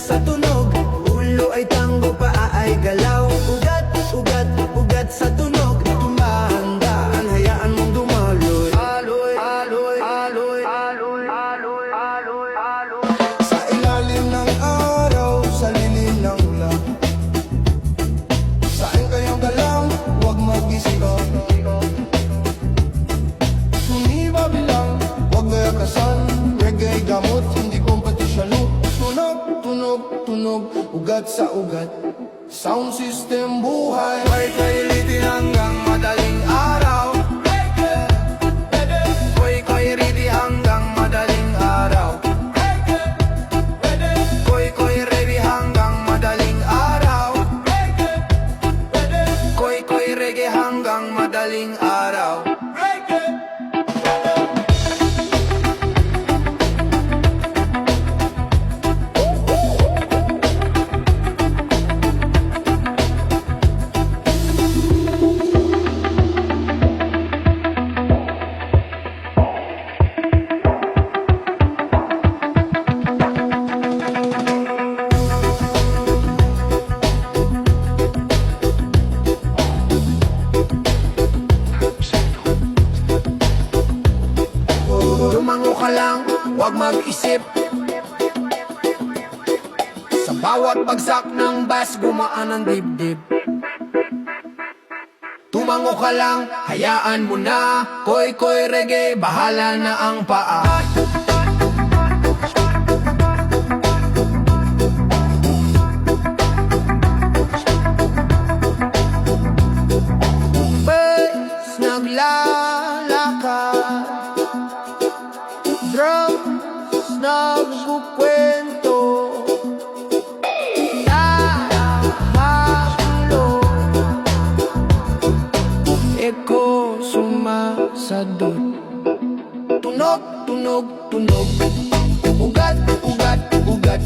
sa tunog. Ulo ay tango, paa ay galaw. Ugat, ugat, ugat sa tunog. Tumahandaan, hayaan mong dumaloy. Aloy, aloy, aloy, aloy, aloy, aloy, aloy. Sa ilalim ng araw, sa lilim ng ulan. Saan kayong galang, huwag mag-isigaw. Sumiba bilang, huwag gayakasan. Reggae gamot, hindi kompetisyon. Tunog, tunog, tunog, ugat sa ugat. Sound system buhay. Koy-koy hanggang madaling araw. Koy-koy ready hanggang madaling araw. Koy-koy ready hanggang madaling araw. Koy-koy reggae hanggang madaling araw. Tumango ka lang, huwag mag-isip. Sa bawat bagsak ng bass, gumaan ang dibdib. Tumango ka lang, hayaan mo na. Koy-koy reggae, bahala na ang paa. Bass naglalakad, drums nagkukwento. Nahalo, eko sumasadot. Tunog, tunog, tunog, ugat, ugat, ugat.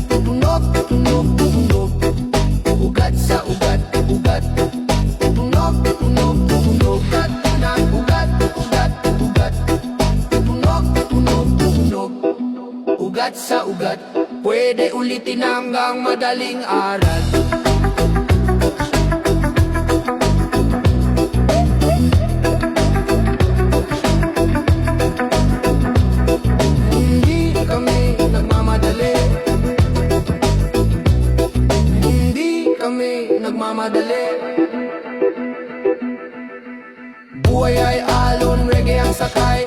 Tunog, tunog, tunog, ugat sa ugat, ugat. Tunog, tunog, tunog, ugat, ugat, ugat, ugat. Tunog, tunog, tunog, ugat sa ugat. Pwede ulitin hanggang madaling aral. Hindi kami nagmamadali. Hindi kami nagmamadali. Buhay ay alon, reggae ang sakay.